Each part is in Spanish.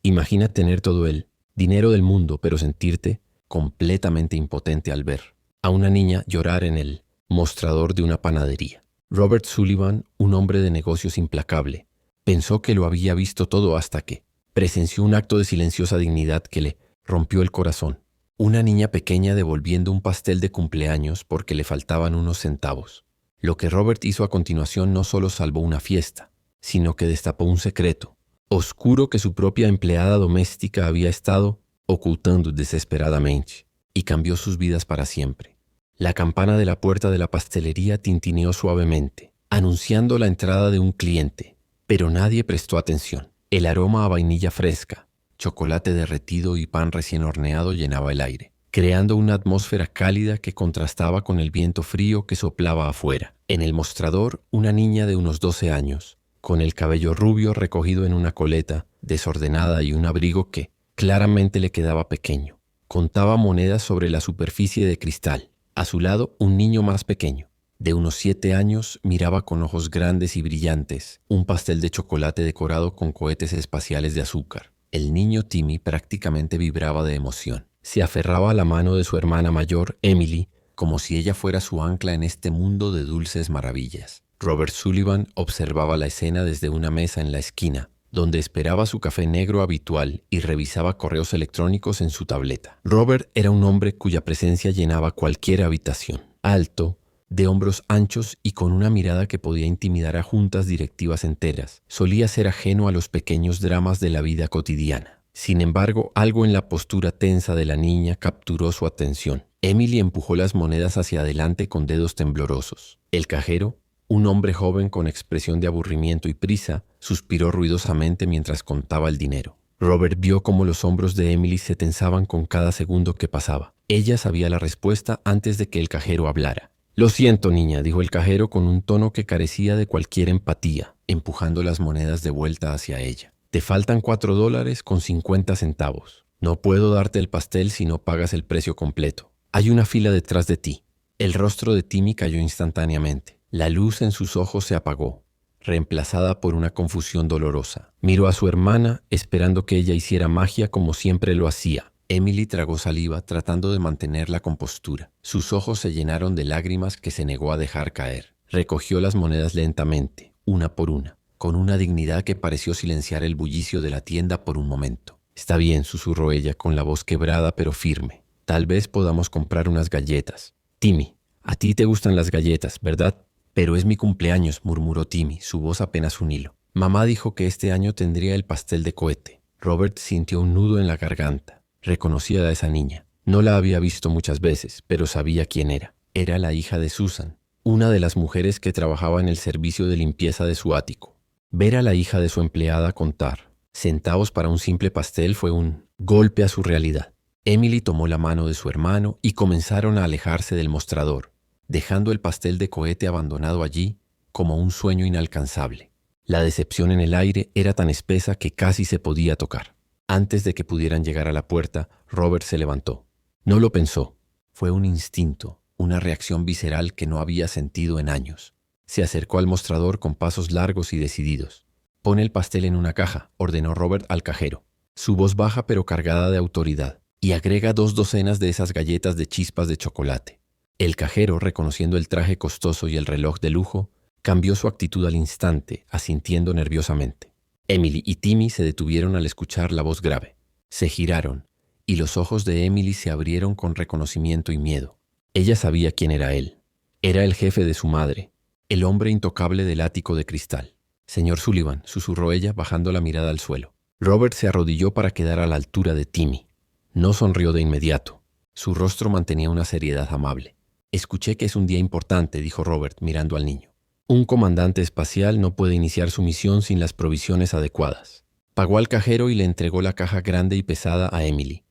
Imagina tener todo el dinero del mundo, pero sentirte completamente impotente al ver a una niña llorar en el mostrador de una panadería. Robert Sullivan, un hombre de negocios implacable, pensó que lo había visto todo hasta que presenció un acto de silenciosa dignidad que le rompió el corazón. Una niña pequeña devolviendo un pastel de cumpleaños porque le faltaban unos centavos. Lo que Robert hizo a continuación no solo salvó una fiesta, sino que destapó un secreto oscuro que su propia empleada doméstica había estado ocultando desesperadamente, y cambió sus vidas para siempre. La campana de la puerta de la pastelería tintineó suavemente, anunciando la entrada de un cliente, pero nadie prestó atención. El aroma a vainilla fresca, chocolate derretido y pan recién horneado llenaba el aire, creando una atmósfera cálida que contrastaba con el viento frío que soplaba afuera. En el mostrador, una niña de unos 12 años, con el cabello rubio recogido en una coleta desordenada y un abrigo que claramente le quedaba pequeño, contaba monedas sobre la superficie de cristal. A su lado, un niño más pequeño, de unos 7 años, miraba con ojos grandes y brillantes un pastel de chocolate decorado con cohetes espaciales de azúcar. El niño Timmy prácticamente vibraba de emoción. Se aferraba a la mano de su hermana mayor, Emily, como si ella fuera su ancla en este mundo de dulces maravillas. Robert Sullivan observaba la escena desde una mesa en la esquina, donde esperaba su café negro habitual y revisaba correos electrónicos en su tableta. Robert era un hombre cuya presencia llenaba cualquier habitación. Alto, de hombros anchos y con una mirada que podía intimidar a juntas directivas enteras. Solía ser ajeno a los pequeños dramas de la vida cotidiana. Sin embargo, algo en la postura tensa de la niña capturó su atención. Emily empujó las monedas hacia adelante con dedos temblorosos. El cajero, un hombre joven con expresión de aburrimiento y prisa, suspiró ruidosamente mientras contaba el dinero. Robert vio cómo los hombros de Emily se tensaban con cada segundo que pasaba. Ella sabía la respuesta antes de que el cajero hablara. «Lo siento, niña», dijo el cajero con un tono que carecía de cualquier empatía, empujando las monedas de vuelta hacia ella. «Te faltan $4.50. No puedo darte el pastel si no pagas el precio completo. Hay una fila detrás de ti». El rostro de Timmy cayó instantáneamente. La luz en sus ojos se apagó, reemplazada por una confusión dolorosa. Miró a su hermana, esperando que ella hiciera magia como siempre lo hacía. Emily tragó saliva, tratando de mantener la compostura. Sus ojos se llenaron de lágrimas que se negó a dejar caer. Recogió las monedas lentamente, una por una, con una dignidad que pareció silenciar el bullicio de la tienda por un momento. «Está bien», susurró ella con la voz quebrada pero firme. «Tal vez podamos comprar unas galletas. Timmy, a ti te gustan las galletas, ¿verdad?» «Pero es mi cumpleaños», murmuró Timmy, su voz apenas un hilo. «Mamá dijo que este año tendría el pastel de cohete». Robert sintió un nudo en la garganta. Reconocía a esa niña. No la había visto muchas veces, pero sabía quién era. Era la hija de Susan, una de las mujeres que trabajaba en el servicio de limpieza de su ático. Ver a la hija de su empleada contar centavos para un simple pastel fue un golpe a su realidad. Emily tomó la mano de su hermano y comenzaron a alejarse del mostrador, dejando el pastel de cohete abandonado allí como un sueño inalcanzable. La decepción en el aire era tan espesa que casi se podía tocar. Antes de que pudieran llegar a la puerta, Robert se levantó. No lo pensó. Fue un instinto, una reacción visceral que no había sentido en años. Se acercó al mostrador con pasos largos y decididos. «Pon el pastel en una caja», ordenó Robert al cajero. Su voz baja pero cargada de autoridad. «Y agrega 2 docenas de esas galletas de chispas de chocolate». El cajero, reconociendo el traje costoso y el reloj de lujo, cambió su actitud al instante, asintiendo nerviosamente. Emily y Timmy se detuvieron al escuchar la voz grave. Se giraron, y los ojos de Emily se abrieron con reconocimiento y miedo. Ella sabía quién era él. Era el jefe de su madre, el hombre intocable del ático de cristal. «Señor Sullivan», susurró ella, bajando la mirada al suelo. Robert se arrodilló para quedar a la altura de Timmy. No sonrió de inmediato. Su rostro mantenía una seriedad amable. «Escuché que es un día importante», dijo Robert mirando al niño. «Un comandante espacial no puede iniciar su misión sin las provisiones adecuadas». Pagó al cajero y le entregó la caja grande y pesada a Emily.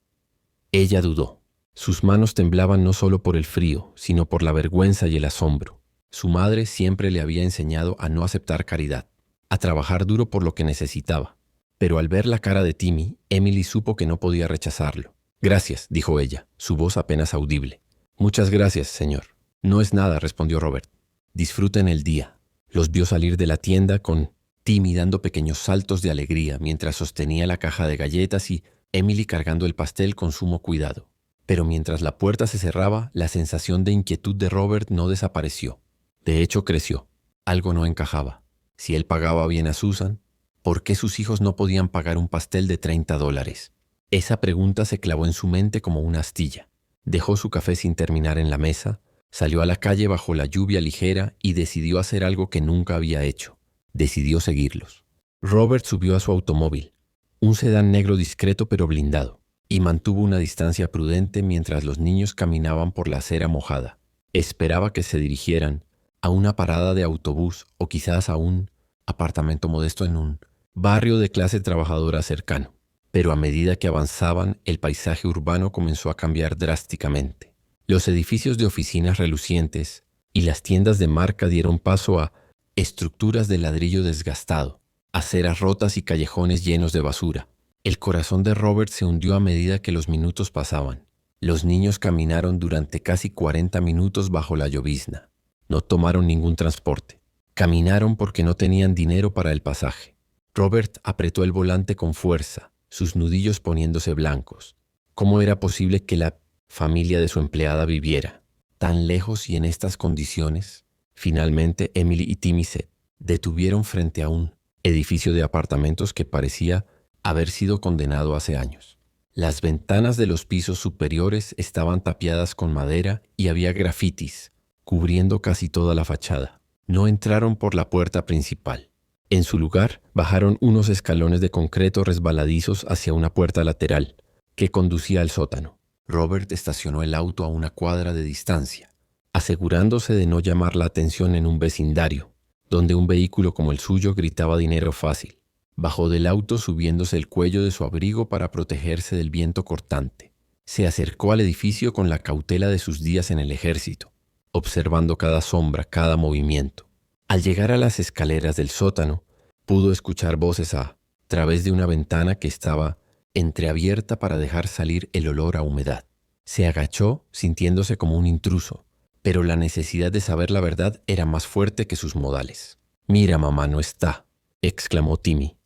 Ella dudó. Sus manos temblaban no solo por el frío, sino por la vergüenza y el asombro. Su madre siempre le había enseñado a no aceptar caridad, a trabajar duro por lo que necesitaba. Pero al ver la cara de Timmy, Emily supo que no podía rechazarlo. «Gracias», dijo ella, su voz apenas audible. «Muchas gracias, señor». «No es nada», respondió Robert. «Disfruten el día». Los vio salir de la tienda con Timmy dando pequeños saltos de alegría mientras sostenía la caja de galletas y Emily cargando el pastel con sumo cuidado. Pero mientras la puerta se cerraba, la sensación de inquietud de Robert no desapareció. De hecho, creció. Algo no encajaba. Si él pagaba bien a Susan, ¿por qué sus hijos no podían pagar un pastel de $30? Esa pregunta se clavó en su mente como una astilla. Dejó su café sin terminar en la mesa, salió a la calle bajo la lluvia ligera y decidió hacer algo que nunca había hecho. Decidió seguirlos. Robert subió a su automóvil, un sedán negro discreto pero blindado, y mantuvo una distancia prudente mientras los niños caminaban por la acera mojada. Esperaba que se dirigieran a una parada de autobús o quizás a un apartamento modesto en un barrio de clase trabajadora cercano. Pero a medida que avanzaban, el paisaje urbano comenzó a cambiar drásticamente. Los edificios de oficinas relucientes y las tiendas de marca dieron paso a estructuras de ladrillo desgastado, aceras rotas y callejones llenos de basura. El corazón de Robert se hundió a medida que los minutos pasaban. Los niños caminaron durante casi 40 minutos bajo la llovizna. No tomaron ningún transporte. Caminaron porque no tenían dinero para el pasaje. Robert apretó el volante con fuerza, sus nudillos poniéndose blancos. ¿Cómo era posible que la familia de su empleada viviera tan lejos y en estas condiciones? Finalmente, Emily y Timmy se detuvieron frente a un edificio de apartamentos que parecía haber sido condenado hace años. Las ventanas de los pisos superiores estaban tapiadas con madera y había grafitis cubriendo casi toda la fachada. No entraron por la puerta principal. En su lugar, bajaron unos escalones de concreto resbaladizos hacia una puerta lateral que conducía al sótano. Robert estacionó el auto a una cuadra de distancia, asegurándose de no llamar la atención en un vecindario, donde un vehículo como el suyo gritaba dinero fácil. Bajó del auto subiéndose el cuello de su abrigo para protegerse del viento cortante. Se acercó al edificio con la cautela de sus días en el ejército, observando cada sombra, cada movimiento. Al llegar a las escaleras del sótano, pudo escuchar voces a través de una ventana que estaba entreabierta para dejar salir el olor a humedad. Se agachó, sintiéndose como un intruso, pero la necesidad de saber la verdad era más fuerte que sus modales. «Mira, mamá no está», exclamó Timmy.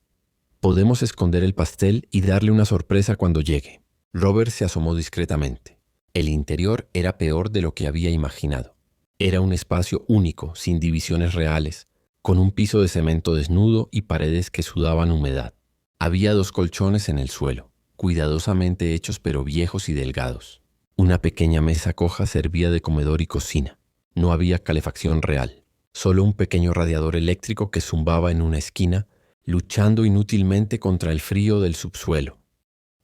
«Podemos esconder el pastel y darle una sorpresa cuando llegue». Robert se asomó discretamente. El interior era peor de lo que había imaginado. Era un espacio único, sin divisiones reales, con un piso de cemento desnudo y paredes que sudaban humedad. Había 2 colchones en el suelo, cuidadosamente hechos pero viejos y delgados. Una pequeña mesa coja servía de comedor y cocina. No había calefacción real, solo un pequeño radiador eléctrico que zumbaba en una esquina, luchando inútilmente contra el frío del subsuelo.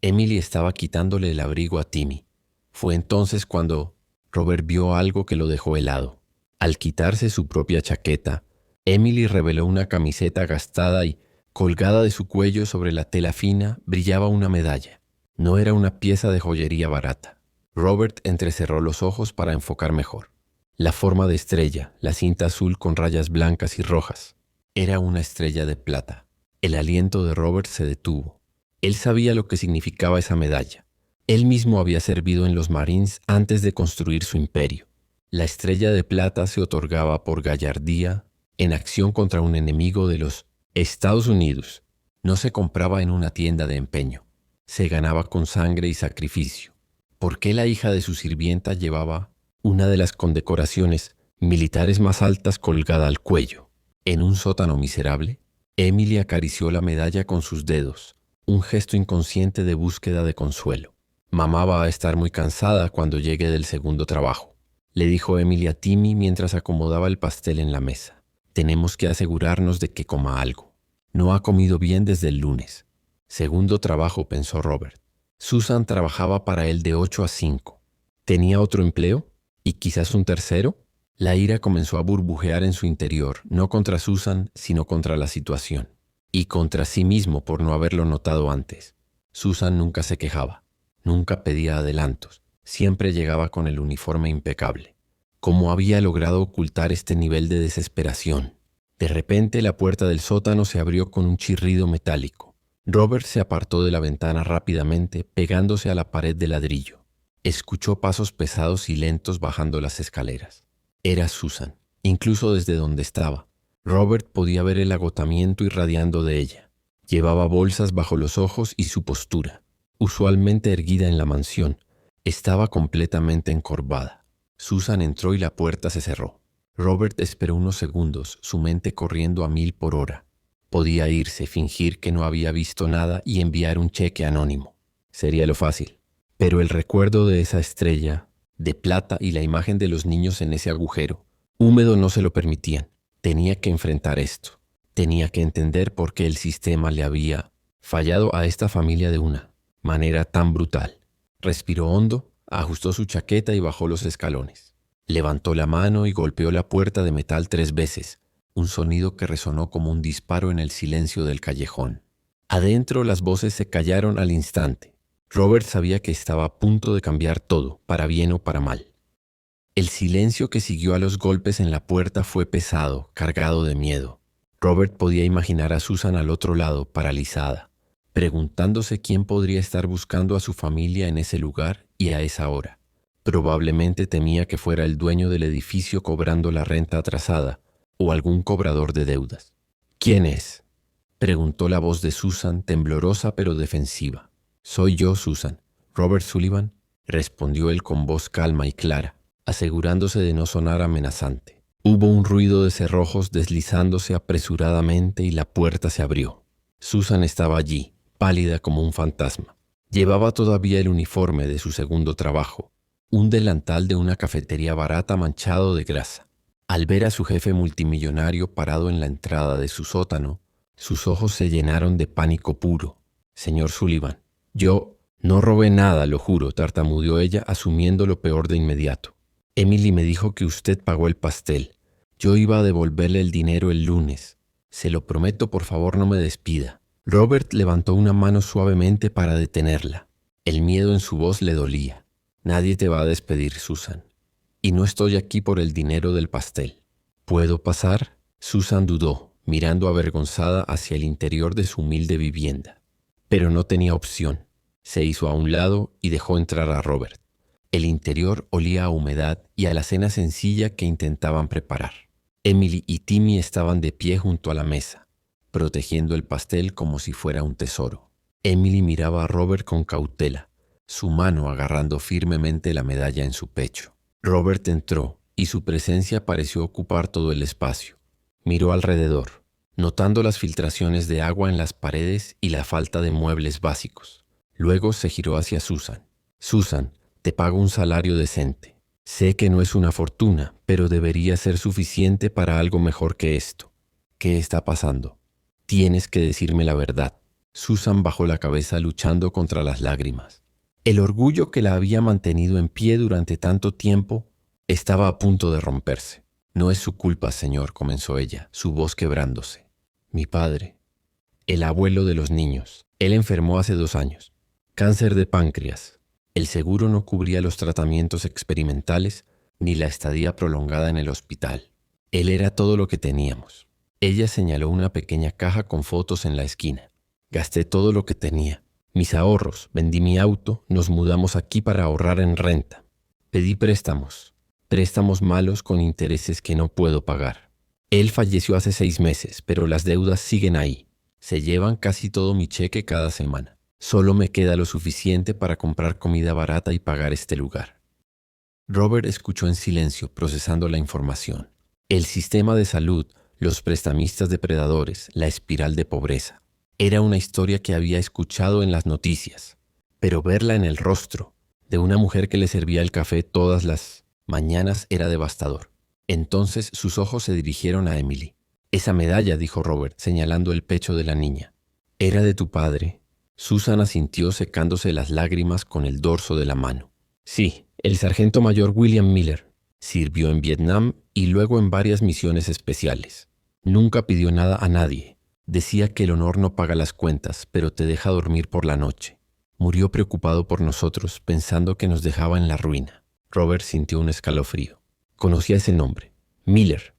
Emily estaba quitándole el abrigo a Timmy. Fue entonces cuando Robert vio algo que lo dejó helado. Al quitarse su propia chaqueta, Emily reveló una camiseta gastada y, colgada de su cuello sobre la tela fina, brillaba una medalla. No era una pieza de joyería barata. Robert entrecerró los ojos para enfocar mejor. La forma de estrella, la cinta azul con rayas blancas y rojas. Era una estrella de plata. El aliento de Robert se detuvo. Él sabía lo que significaba esa medalla. Él mismo había servido en los Marines antes de construir su imperio. La estrella de plata se otorgaba por gallardía en acción contra un enemigo de los Estados Unidos. No se compraba en una tienda de empeño. Se ganaba con sangre y sacrificio. ¿Por qué la hija de su sirvienta llevaba una de las condecoraciones militares más altas colgada al cuello? En un sótano miserable, Emily acarició la medalla con sus dedos, un gesto inconsciente de búsqueda de consuelo. «Mamá va a estar muy cansada cuando llegue del segundo trabajo», le dijo Emily a Timmy mientras acomodaba el pastel en la mesa. «Tenemos que asegurarnos de que coma algo. No ha comido bien desde el lunes». Segundo trabajo, pensó Robert. Susan trabajaba para él de 8 a 5. ¿Tenía otro empleo? ¿Y quizás un tercero? La ira comenzó a burbujear en su interior, no contra Susan, sino contra la situación. Y contra sí mismo por no haberlo notado antes. Susan nunca se quejaba. Nunca pedía adelantos, siempre llegaba con el uniforme impecable. ¿Cómo había logrado ocultar este nivel de desesperación? De repente la puerta del sótano se abrió con un chirrido metálico. Robert se apartó de la ventana rápidamente, pegándose a la pared de ladrillo. Escuchó pasos pesados y lentos bajando las escaleras. Era Susan, incluso desde donde estaba. Robert podía ver el agotamiento irradiando de ella. Llevaba bolsas bajo los ojos y su postura, usualmente erguida en la mansión, estaba completamente encorvada. Susan entró y la puerta se cerró. Robert esperó unos segundos, su mente corriendo a 1000 por hora. Podía irse, fingir que no había visto nada y enviar un cheque anónimo. Sería lo fácil. Pero el recuerdo de esa estrella de plata y la imagen de los niños en ese agujero húmedo no se lo permitían. Tenía que enfrentar esto. Tenía que entender por qué el sistema le había fallado a esta familia de una manera tan brutal. Respiró hondo, ajustó su chaqueta y bajó los escalones. Levantó la mano y golpeó la puerta de metal 3 veces, un sonido que resonó como un disparo en el silencio del callejón. Adentro las voces se callaron al instante. Robert sabía que estaba a punto de cambiar todo, para bien o para mal. El silencio que siguió a los golpes en la puerta fue pesado, cargado de miedo. Robert podía imaginar a Susan al otro lado, paralizada, preguntándose quién podría estar buscando a su familia en ese lugar y a esa hora. Probablemente temía que fuera el dueño del edificio cobrando la renta atrasada o algún cobrador de deudas. ¿Quién es?, preguntó la voz de Susan, temblorosa pero defensiva. «Soy yo, Susan. Robert Sullivan», respondió él con voz calma y clara, asegurándose de no sonar amenazante. Hubo un ruido de cerrojos deslizándose apresuradamente y la puerta se abrió. Susan estaba allí, pálida como un fantasma. Llevaba todavía el uniforme de su segundo trabajo, un delantal de una cafetería barata manchado de grasa. Al ver a su jefe multimillonario parado en la entrada de su sótano, sus ojos se llenaron de pánico puro. «Señor Sullivan, yo no robé nada, lo juro», tartamudeó ella, asumiendo lo peor de inmediato. «Emily me dijo que usted pagó el pastel. Yo iba a devolverle el dinero el lunes. Se lo prometo, por favor, no me despida». Robert levantó una mano suavemente para detenerla. El miedo en su voz le dolía. «Nadie te va a despedir, Susan. Y no estoy aquí por el dinero del pastel». «¿Puedo pasar?». Susan dudó, mirando avergonzada hacia el interior de su humilde vivienda. Pero no tenía opción. Se hizo a un lado y dejó entrar a Robert. El interior olía a humedad y a la cena sencilla que intentaban preparar. Emily y Timmy estaban de pie junto a la mesa, protegiendo el pastel como si fuera un tesoro. Emily miraba a Robert con cautela, su mano agarrando firmemente la medalla en su pecho. Robert entró y su presencia pareció ocupar todo el espacio. Miró alrededor, notando las filtraciones de agua en las paredes y la falta de muebles básicos. Luego se giró hacia Susan. «Susan, te pago un salario decente. Sé que no es una fortuna, pero debería ser suficiente para algo mejor que esto. ¿Qué está pasando? Tienes que decirme la verdad». Susan bajó la cabeza luchando contra las lágrimas. El orgullo que la había mantenido en pie durante tanto tiempo estaba a punto de romperse. «No es su culpa, señor», comenzó ella, su voz quebrándose. «Mi padre, el abuelo de los niños, él enfermó hace 2 años. Cáncer de páncreas. El seguro no cubría los tratamientos experimentales ni la estadía prolongada en el hospital. Él era todo lo que teníamos». Ella señaló una pequeña caja con fotos en la esquina. «Gasté todo lo que tenía. Mis ahorros, vendí mi auto, nos mudamos aquí para ahorrar en renta. Pedí préstamos malos con intereses que no puedo pagar. Él falleció hace 6 meses, pero las deudas siguen ahí. Se llevan casi todo mi cheque cada semana. Solo me queda lo suficiente para comprar comida barata y pagar este lugar». Robert escuchó en silencio, procesando la información. El sistema de salud, los prestamistas depredadores, la espiral de pobreza. Era una historia que había escuchado en las noticias, pero verla en el rostro de una mujer que le servía el café todas las mañanas era devastador. Entonces sus ojos se dirigieron a Emily. «Esa medalla», dijo Robert, señalando el pecho de la niña. «¿Era de tu padre?». Susan asintió secándose las lágrimas con el dorso de la mano. «Sí, el sargento mayor William Miller. Sirvió en Vietnam y luego en varias misiones especiales. Nunca pidió nada a nadie. Decía que el honor no paga las cuentas, pero te deja dormir por la noche. Murió preocupado por nosotros, pensando que nos dejaba en la ruina». Robert sintió un escalofrío. Conocía ese nombre, Miller.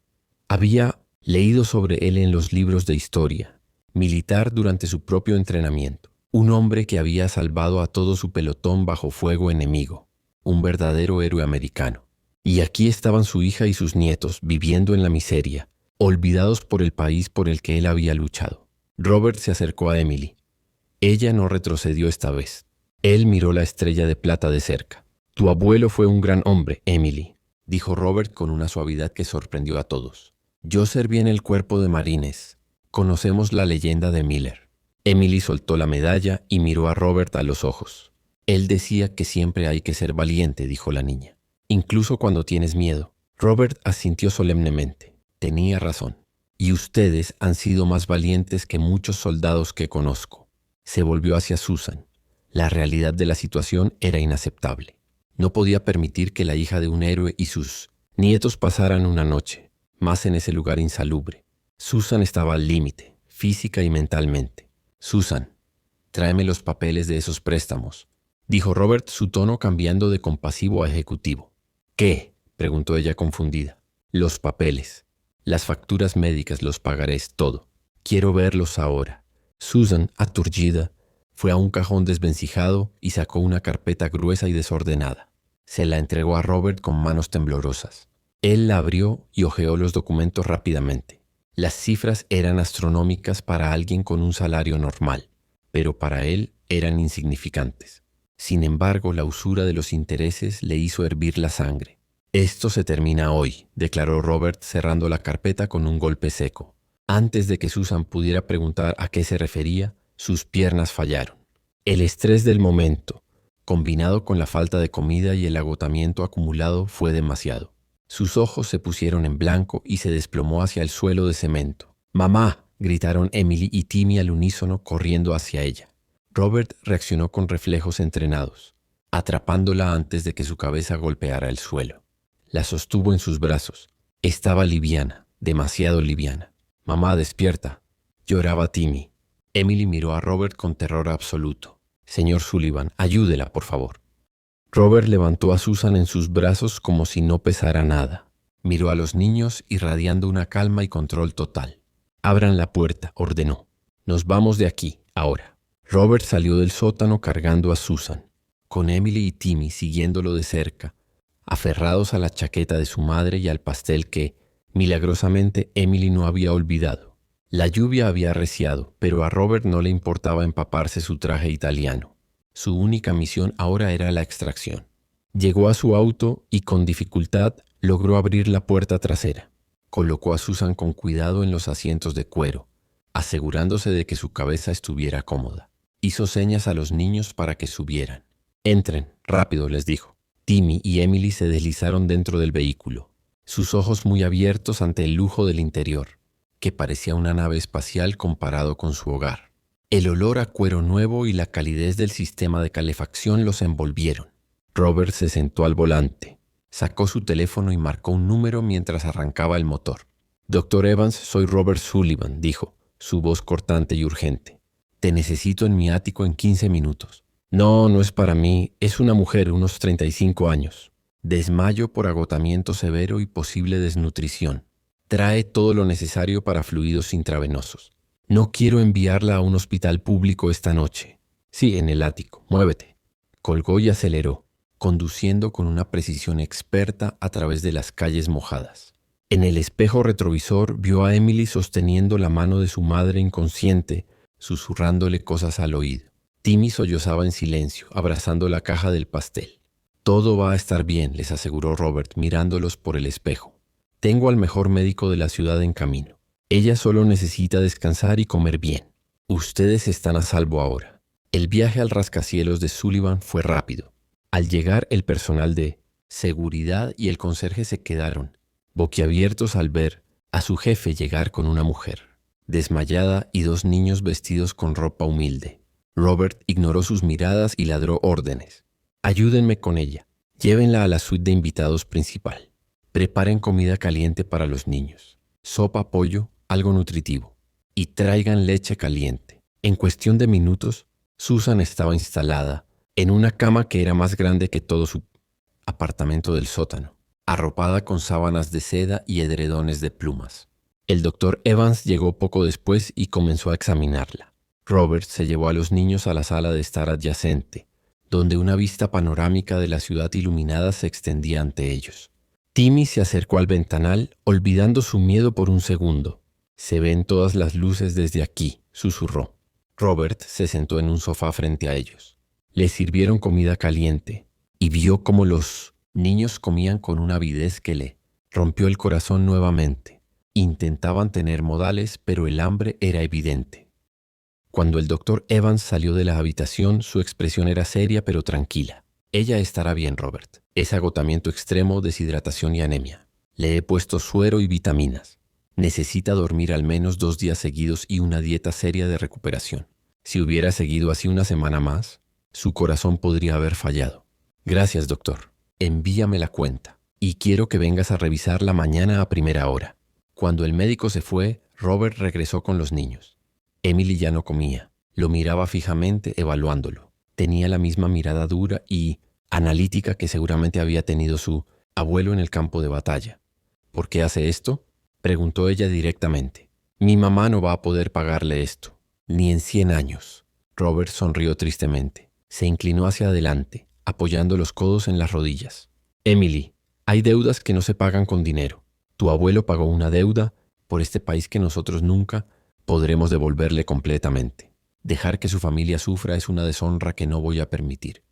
Había leído sobre él en los libros de historia. Militar durante su propio entrenamiento. Un hombre que había salvado a todo su pelotón bajo fuego enemigo. Un verdadero héroe americano. Y aquí estaban su hija y sus nietos viviendo en la miseria, olvidados por el país por el que él había luchado. Robert se acercó a Emily. Ella no retrocedió esta vez. Él miró la estrella de plata de cerca. «Tu abuelo fue un gran hombre, Emily», dijo Robert con una suavidad que sorprendió a todos. «Yo serví en el cuerpo de marines. Conocemos la leyenda de Miller». Emily soltó la medalla y miró a Robert a los ojos. «Él decía que siempre hay que ser valiente», dijo la niña, «incluso cuando tienes miedo». Robert asintió solemnemente. Tenía razón. «Y ustedes han sido más valientes que muchos soldados que conozco». Se volvió hacia Susan. La realidad de la situación era inaceptable. No podía permitir que la hija de un héroe y sus nietos pasaran una noche, más en ese lugar insalubre. Susan estaba al límite, física y mentalmente. «Susan, tráeme los papeles de esos préstamos», dijo Robert, su tono cambiando de compasivo a ejecutivo. «¿Qué?», preguntó ella confundida. «Los papeles. Las facturas médicas, los pagarés, todo. Quiero verlos ahora». Susan, aturdida, fue a un cajón desvencijado y sacó una carpeta gruesa y desordenada. Se la entregó a Robert con manos temblorosas. Él la abrió y hojeó los documentos rápidamente. Las cifras eran astronómicas para alguien con un salario normal, pero para él eran insignificantes. Sin embargo, la usura de los intereses le hizo hervir la sangre. «Esto se termina hoy», declaró Robert cerrando la carpeta con un golpe seco. Antes de que Susan pudiera preguntar a qué se refería, sus piernas fallaron. El estrés del momento, combinado con la falta de comida y el agotamiento acumulado, fue demasiado. Sus ojos se pusieron en blanco y se desplomó hacia el suelo de cemento. «¡Mamá!», gritaron Emily y Timmy al unísono corriendo hacia ella. Robert reaccionó con reflejos entrenados, atrapándola antes de que su cabeza golpeara el suelo. La sostuvo en sus brazos. Estaba liviana, demasiado liviana. «Mamá, despierta», lloraba Timmy. Emily miró a Robert con terror absoluto. «Señor Sullivan, ayúdela, por favor». Robert levantó a Susan en sus brazos como si no pesara nada. Miró a los niños irradiando una calma y control total. «Abran la puerta», ordenó. «Nos vamos de aquí, ahora». Robert salió del sótano cargando a Susan, con Emily y Timmy siguiéndolo de cerca, aferrados a la chaqueta de su madre y al pastel que, milagrosamente, Emily no había olvidado. La lluvia había arreciado, pero a Robert no le importaba empaparse su traje italiano. Su única misión ahora era la extracción. Llegó a su auto y con dificultad logró abrir la puerta trasera. Colocó a Susan con cuidado en los asientos de cuero, asegurándose de que su cabeza estuviera cómoda. Hizo señas a los niños para que subieran. «Entren, rápido», les dijo. Timmy y Emily se deslizaron dentro del vehículo, sus ojos muy abiertos ante el lujo del interior, que parecía una nave espacial comparado con su hogar. El olor a cuero nuevo y la calidez del sistema de calefacción los envolvieron. Robert se sentó al volante, sacó su teléfono y marcó un número mientras arrancaba el motor. «Dr. Evans, soy Robert Sullivan», dijo, su voz cortante y urgente. «Te necesito en mi ático en 15 minutos». «No, no es para mí. Es una mujer, unos 35 años. Desmayo por agotamiento severo y posible desnutrición. Trae todo lo necesario para fluidos intravenosos. No quiero enviarla a un hospital público esta noche». «Sí, en el ático. Muévete». Colgó y aceleró, conduciendo con una precisión experta a través de las calles mojadas. En el espejo retrovisor vio a Emily sosteniendo la mano de su madre inconsciente, susurrándole cosas al oído. Timmy sollozaba en silencio, abrazando la caja del pastel. «Todo va a estar bien», les aseguró Robert, mirándolos por el espejo. «Tengo al mejor médico de la ciudad en camino. Ella solo necesita descansar y comer bien. Ustedes están a salvo ahora». El viaje al rascacielos de Sullivan fue rápido. Al llegar, el personal de seguridad y el conserje se quedaron, boquiabiertos al ver a su jefe llegar con una mujer, desmayada, y dos niños vestidos con ropa humilde. Robert ignoró sus miradas y ladró órdenes. «Ayúdenme con ella. Llévenla a la suite de invitados principal. Preparen comida caliente para los niños. Sopa, pollo, algo nutritivo. Y traigan leche caliente». En cuestión de minutos, Susan estaba instalada en una cama que era más grande que todo su apartamento del sótano, arropada con sábanas de seda y edredones de plumas. El Dr. Evans llegó poco después y comenzó a examinarla. Robert se llevó a los niños a la sala de estar adyacente, donde una vista panorámica de la ciudad iluminada se extendía ante ellos. Timmy se acercó al ventanal, olvidando su miedo por un segundo. «Se ven todas las luces desde aquí», susurró. Robert se sentó en un sofá frente a ellos. Le sirvieron comida caliente y vio cómo los niños comían con una avidez que le rompió el corazón nuevamente. Intentaban tener modales, pero el hambre era evidente. Cuando el doctor Evans salió de la habitación, su expresión era seria pero tranquila. «Ella estará bien, Robert. Es agotamiento extremo, deshidratación y anemia. Le he puesto suero y vitaminas. Necesita dormir al menos 2 días seguidos y una dieta seria de recuperación. Si hubiera seguido así una semana más, su corazón podría haber fallado». «Gracias, doctor. Envíame la cuenta. Y quiero que vengas a revisarla mañana a primera hora». Cuando el médico se fue, Robert regresó con los niños. Emily ya no comía. Lo miraba fijamente, evaluándolo. Tenía la misma mirada dura y analítica que seguramente había tenido su abuelo en el campo de batalla. «¿Por qué hace esto?», preguntó ella directamente. «Mi mamá no va a poder pagarle esto, ni en 100 años». Robert sonrió tristemente. Se inclinó hacia adelante, apoyando los codos en las rodillas. «Emily, hay deudas que no se pagan con dinero. Tu abuelo pagó una deuda por este país que nosotros nunca podremos devolverle completamente. Dejar que su familia sufra es una deshonra que no voy a permitir.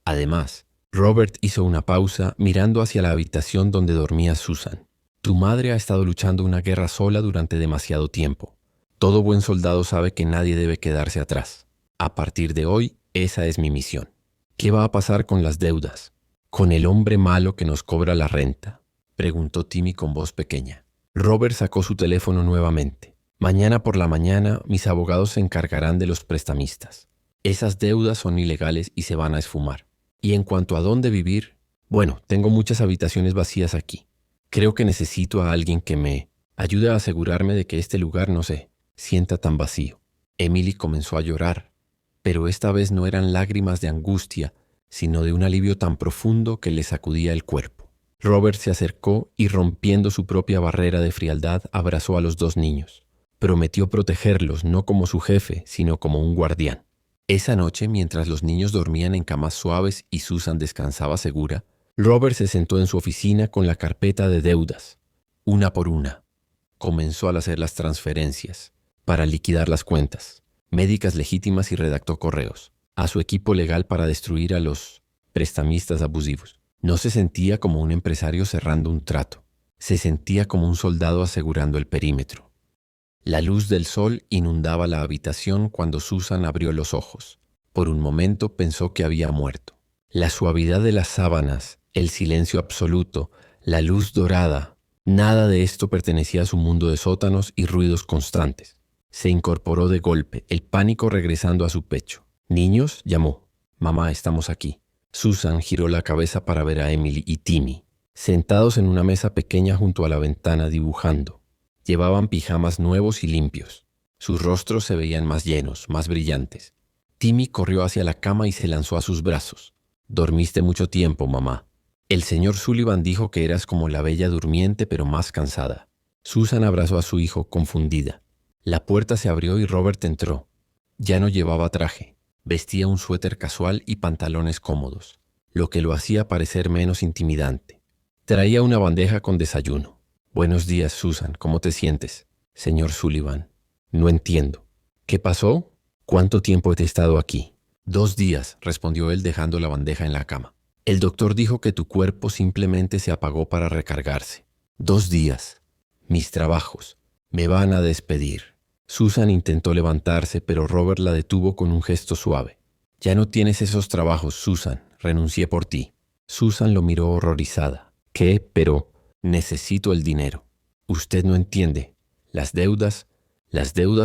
Además», Robert hizo una pausa mirando hacia la habitación donde dormía Susan. «Tu madre ha estado luchando una guerra sola durante demasiado tiempo. Todo buen soldado sabe que nadie debe quedarse atrás. A partir de hoy, esa es mi misión». «¿Qué va a pasar con las deudas? ¿Con el hombre malo que nos cobra la renta?», preguntó Timmy con voz pequeña. Robert sacó su teléfono nuevamente. «Mañana por la mañana mis abogados se encargarán de los prestamistas. Esas deudas son ilegales y se van a esfumar. Y en cuanto a dónde vivir, bueno, tengo muchas habitaciones vacías aquí. Creo que necesito a alguien que me ayude a asegurarme de que este lugar no se sienta tan vacío». Emily comenzó a llorar, pero esta vez no eran lágrimas de angustia, sino de un alivio tan profundo que le sacudía el cuerpo. Robert se acercó y, rompiendo su propia barrera de frialdad, abrazó a los 2 niños. Prometió protegerlos no como su jefe, sino como un guardián. Esa noche, mientras los niños dormían en camas suaves y Susan descansaba segura, Robert se sentó en su oficina con la carpeta de deudas. Una por una, comenzó a hacer las transferencias para liquidar las cuentas médicas legítimas y redactó correos a su equipo legal para destruir a los prestamistas abusivos. No se sentía como un empresario cerrando un trato. Se sentía como un soldado asegurando el perímetro. La luz del sol inundaba la habitación cuando Susan abrió los ojos. Por un momento pensó que había muerto. La suavidad de las sábanas, el silencio absoluto, la luz dorada, nada de esto pertenecía a su mundo de sótanos y ruidos constantes. Se incorporó de golpe, el pánico regresando a su pecho. «¿Niños?», llamó. «Mamá, estamos aquí». Susan giró la cabeza para ver a Emily y Timmy, sentados en una mesa pequeña junto a la ventana dibujando. Llevaban pijamas nuevos y limpios. Sus rostros se veían más llenos, más brillantes. Timmy corrió hacia la cama y se lanzó a sus brazos. «Dormiste mucho tiempo, mamá. El señor Sullivan dijo que eras como la bella durmiente, pero más cansada». Susan abrazó a su hijo, confundida. La puerta se abrió y Robert entró. Ya no llevaba traje. Vestía un suéter casual y pantalones cómodos, lo que lo hacía parecer menos intimidante. Traía una bandeja con desayuno. «Buenos días, Susan. ¿Cómo te sientes?» «Señor Sullivan, no entiendo. ¿Qué pasó? ¿Cuánto tiempo he estado aquí?» «2 días», respondió él dejando la bandeja en la cama. «El doctor dijo que tu cuerpo simplemente se apagó para recargarse. 2 días. Mis trabajos. Me van a despedir». Susan intentó levantarse, pero Robert la detuvo con un gesto suave. «Ya no tienes esos trabajos, Susan. Renuncié por ti». Susan lo miró horrorizada. «¿Qué? Pero necesito el dinero». «Usted no entiende. Las deudas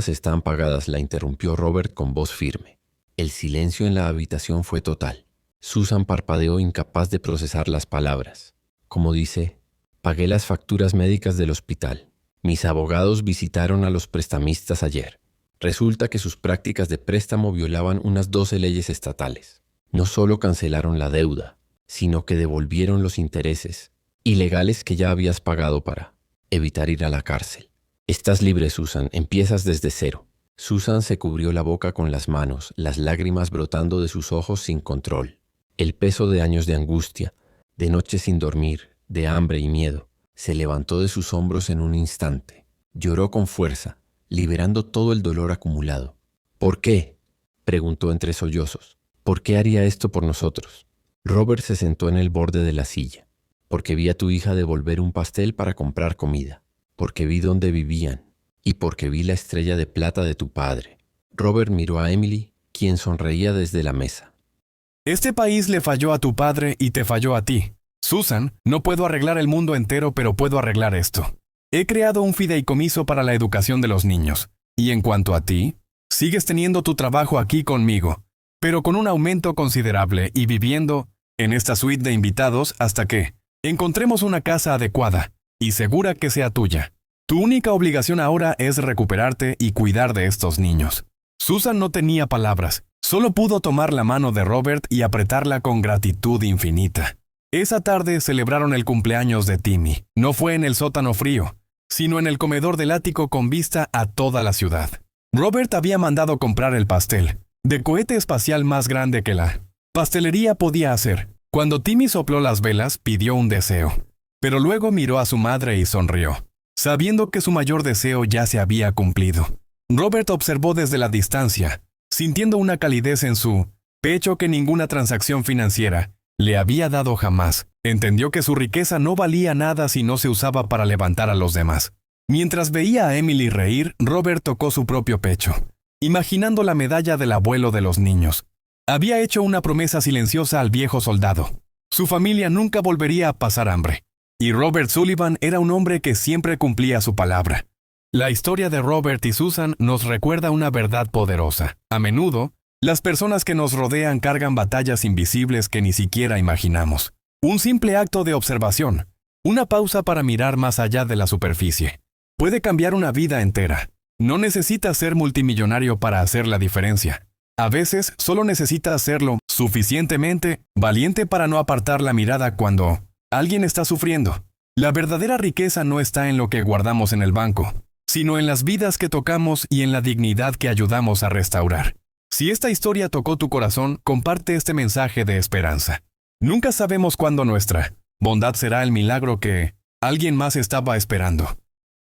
están pagadas», la interrumpió Robert con voz firme. El silencio en la habitación fue total. Susan parpadeó, incapaz de procesar las palabras. Como dice, «Pagué las facturas médicas del hospital. Mis abogados visitaron a los prestamistas ayer. Resulta que sus prácticas de préstamo violaban unas 12 leyes estatales. No solo cancelaron la deuda, sino que devolvieron los intereses ilegales que ya habías pagado para evitar ir a la cárcel. Estás libre, Susan. Empiezas desde cero». Susan se cubrió la boca con las manos, las lágrimas brotando de sus ojos sin control. El peso de años de angustia, de noches sin dormir, de hambre y miedo, se levantó de sus hombros en un instante. Lloró con fuerza, liberando todo el dolor acumulado. ¿Por qué?, preguntó entre sollozos. ¿Por qué haría esto por nosotros? Robert se sentó en el borde de la silla. Porque vi a tu hija devolver un pastel para comprar comida. Porque vi dónde vivían. Y porque vi la estrella de plata de tu padre. Robert miró a Emily, quien sonreía desde la mesa. Este país le falló a tu padre y te falló a ti. Susan, no puedo arreglar el mundo entero, pero puedo arreglar esto. He creado un fideicomiso para la educación de los niños. Y en cuanto a ti, sigues teniendo tu trabajo aquí conmigo, pero con un aumento considerable y viviendo en esta suite de invitados hasta que encontremos una casa adecuada y segura que sea tuya. Tu única obligación ahora es recuperarte y cuidar de estos niños. Susan no tenía palabras, solo pudo tomar la mano de Robert y apretarla con gratitud infinita. Esa tarde celebraron el cumpleaños de Timmy. No fue en el sótano frío, sino en el comedor del ático con vista a toda la ciudad. Robert había mandado comprar el pastel, de cohete espacial más grande que la pastelería podía hacer. Cuando Timmy sopló las velas, pidió un deseo, pero luego miró a su madre y sonrió, sabiendo que su mayor deseo ya se había cumplido. Robert observó desde la distancia, sintiendo una calidez en su pecho que ninguna transacción financiera le había dado jamás. Entendió que su riqueza no valía nada si no se usaba para levantar a los demás. Mientras veía a Emily reír, Robert tocó su propio pecho, imaginando la medalla del abuelo de los niños. Había hecho una promesa silenciosa al viejo soldado. Su familia nunca volvería a pasar hambre. Y Robert Sullivan era un hombre que siempre cumplía su palabra. La historia de Robert y Susan nos recuerda una verdad poderosa. A menudo, las personas que nos rodean cargan batallas invisibles que ni siquiera imaginamos. Un simple acto de observación, una pausa para mirar más allá de la superficie, puede cambiar una vida entera. No necesitas ser multimillonario para hacer la diferencia. A veces solo necesitas serlo suficientemente valiente para no apartar la mirada cuando alguien está sufriendo. La verdadera riqueza no está en lo que guardamos en el banco, sino en las vidas que tocamos y en la dignidad que ayudamos a restaurar. Si esta historia tocó tu corazón, comparte este mensaje de esperanza. Nunca sabemos cuándo nuestra bondad será el milagro que alguien más estaba esperando.